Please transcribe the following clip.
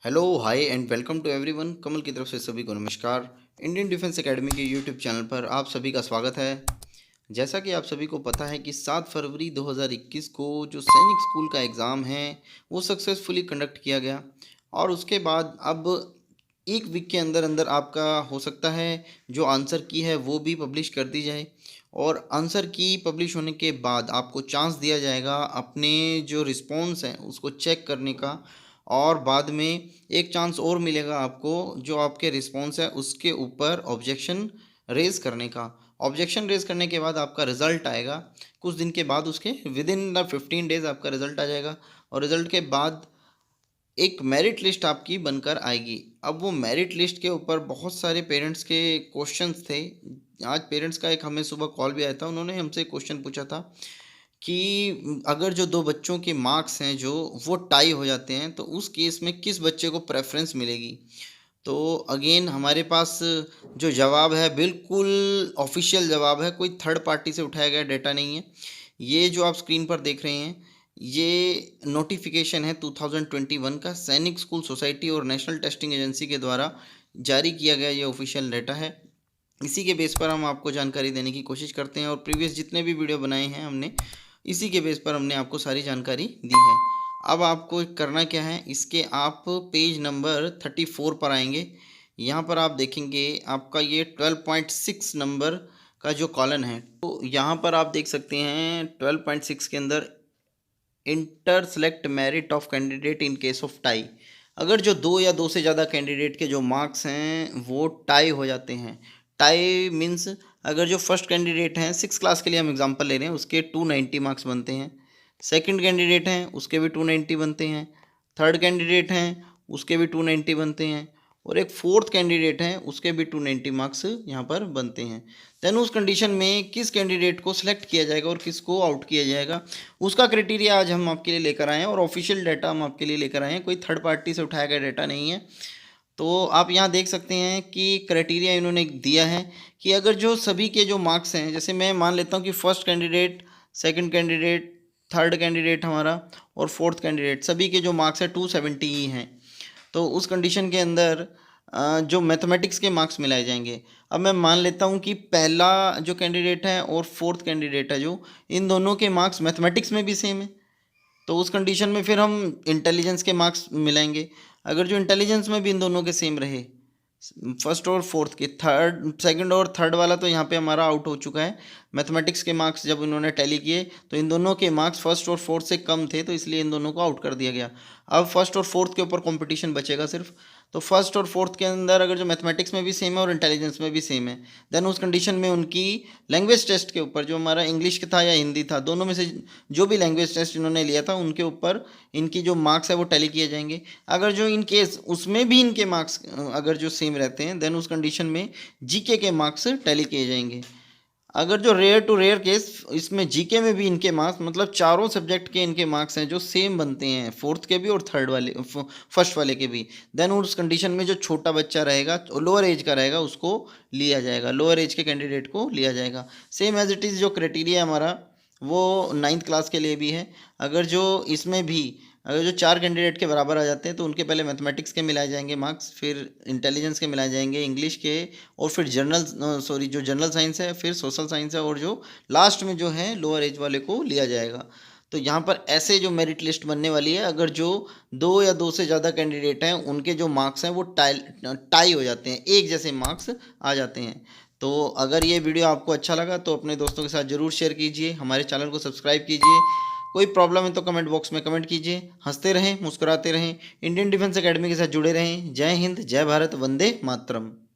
Hello hi and welcome to everyone. Kamal की तरफ से सभी को नमस्कार। इंडियन डिफेंस एकेडमी के यूट्यूब चैनल पर आप सभी का स्वागत है। जैसा कि आप सभी को पता है कि 7 फरवरी 2021 को जो सैनिक स्कूल का एग्ज़ाम है वो सक्सेसफुली कंडक्ट किया गया और उसके बाद अब एक वीक के अंदर अंदर आपका हो सकता है जो आंसर की है वो भी पब्लिश कर दी जाए और आंसर की पब्लिश होने के बाद आपको चांस दिया जाएगा अपने जो रिस्पॉन्स हैं उसको चेक करने का और बाद में एक चांस और मिलेगा आपको जो आपके रिस्पॉन्स है उसके ऊपर ऑब्जेक्शन रेज़ करने का। ऑब्जेक्शन रेज़ करने के बाद आपका रिज़ल्ट आएगा कुछ दिन के बाद, उसके विद इन द 15 डेज़ आपका रिज़ल्ट आ जाएगा और रिज़ल्ट के बाद एक मेरिट लिस्ट आपकी बनकर आएगी। अब वो मेरिट लिस्ट के ऊपर बहुत सारे पेरेंट्स के क्वेश्चंस थे। आज पेरेंट्स का एक हमें सुबह कॉल भी आया था, उन्होंने हमसे क्वेश्चन पूछा था कि अगर जो दो बच्चों के मार्क्स हैं जो वो टाई हो जाते हैं तो उस केस में किस बच्चे को प्रेफरेंस मिलेगी। तो अगेन हमारे पास जो जवाब है बिल्कुल ऑफिशियल जवाब है, कोई थर्ड पार्टी से उठाया गया डेटा नहीं है। ये जो आप स्क्रीन पर देख रहे हैं ये नोटिफिकेशन है 2021 का, सैनिक स्कूल सोसाइटी और नेशनल टेस्टिंग एजेंसी के द्वारा जारी किया गया ये ऑफिशियल डेटा है। इसी के बेस पर हम आपको जानकारी देने की कोशिश करते हैं और प्रीवियस जितने भी वीडियो बनाए हैं हमने इसी के बेस पर हमने आपको सारी जानकारी दी है। अब आपको करना क्या है, इसके आप पेज नंबर 34 पर आएंगे। यहाँ पर आप देखेंगे आपका ये 12.6 नंबर का जो कॉलन है, तो यहाँ पर आप देख सकते हैं 12.6 के अंदर inter select merit of candidate in case of tie. अगर जो दो या दो से ज़्यादा कैंडिडेट के जो मार्क्स हैं वो टाई हो जाते हैं। टाई मीन्स अगर जो फर्स्ट कैंडिडेट हैं 6 क्लास के लिए हम एग्जांपल ले रहे हैं उसके 290 मार्क्स बनते हैं, सेकंड कैंडिडेट हैं उसके भी 290 बनते हैं, थर्ड कैंडिडेट हैं उसके भी 290 बनते हैं और एक फोर्थ कैंडिडेट हैं उसके भी 290 मार्क्स यहाँ पर बनते हैं। देन उस कंडीशन में किस कैंडिडेट को सिलेक्ट किया जाएगा और किसको आउट किया जाएगा उसका क्राइटेरिया आज हम आपके लिए लेकर आए हैं और ऑफिशियल डाटा हम आपके लिए लेकर आए हैं, कोई थर्ड पार्टी से उठाया गया डाटा नहीं है। तो आप यहाँ देख सकते हैं कि क्राइटेरिया इन्होंने दिया है कि अगर जो सभी के जो मार्क्स हैं, जैसे मैं मान लेता हूँ कि first candidate, second candidate, third candidate हमारा और फोर्थ कैंडिडेट सभी के जो मार्क्स हैं 270 ही हैं, तो उस कंडीशन के अंदर जो मैथमेटिक्स के मार्क्स मिलाए जाएंगे। अब मैं मान लेता हूँ कि पहला जो कैंडिडेट है और फोर्थ कैंडिडेट है जो इन दोनों के मार्क्स मैथमेटिक्स में भी सेम है, तो उस कंडीशन में फिर हम इंटेलिजेंस के मार्क्स मिलाएंगे। अगर जो इंटेलिजेंस में भी इन दोनों के सेम रहे, फर्स्ट और फोर्थ के, थर्ड सेकंड और थर्ड वाला तो यहाँ पे हमारा आउट हो चुका है। मैथमेटिक्स के मार्क्स जब इन्होंने टैली किए तो इन दोनों के मार्क्स फर्स्ट और फोर्थ से कम थे, तो इसलिए इन दोनों को आउट कर दिया गया। अब फर्स्ट और फोर्थ के ऊपर कंपटीशन बचेगा सिर्फ। तो फर्स्ट और फोर्थ के अंदर अगर जो मैथमेटिक्स में भी सेम है और इंटेलिजेंस में भी सेम है, देन उस कंडीशन में उनकी लैंग्वेज टेस्ट के ऊपर, जो हमारा इंग्लिश का था या हिंदी था, दोनों में से जो भी लैंग्वेज टेस्ट इन्होंने लिया था उनके ऊपर इनकी जो मार्क्स है वो टैली किए जाएंगे। अगर जो इन केस उसमें भी इनके मार्क्स अगर जो सेम रहते हैं, देन उस कंडीशन में जीके के मार्क्स टैली किए जाएंगे। अगर जो रेयर टू रेयर केस इसमें जीके में भी इनके मार्क्स, मतलब चारों सब्जेक्ट के इनके मार्क्स हैं जो सेम बनते हैं, फोर्थ के भी और थर्ड वाले फर्स्ट वाले के भी, देन उस कंडीशन में जो छोटा बच्चा रहेगा, लोअर एज का रहेगा, उसको लिया जाएगा, लोअर एज के कैंडिडेट को लिया जाएगा। सेम एज इट इज़ जो क्राइटेरिया हमारा वो 9th क्लास के लिए भी है। अगर जो इसमें भी अगर जो 4 कैंडिडेट के बराबर आ जाते हैं तो उनके पहले मैथमेटिक्स के मिलाए जाएंगे मार्क्स, फिर इंटेलिजेंस के मिलाए जाएंगे, इंग्लिश के, और फिर जो जनरल साइंस है, फिर सोशल साइंस है, और जो लास्ट में जो है लोअर एज वाले को लिया जाएगा। तो यहाँ पर ऐसे जो मेरिट लिस्ट बनने वाली है, अगर जो दो या दो से ज़्यादा कैंडिडेट हैं उनके जो मार्क्स हैं वो टाई हो जाते हैं, एक जैसे मार्क्स आ जाते हैं। तो अगर ये वीडियो आपको अच्छा लगा तो अपने दोस्तों के साथ ज़रूर शेयर कीजिए, हमारे चैनल को सब्सक्राइब कीजिए। कोई प्रॉब्लम है तो कमेंट बॉक्स में कमेंट कीजिए। हंसते रहें, मुस्कुराते रहें, इंडियन डिफेंस एकेडमी के साथ जुड़े रहें। जय हिंद, जय भारत, वंदे मातरम।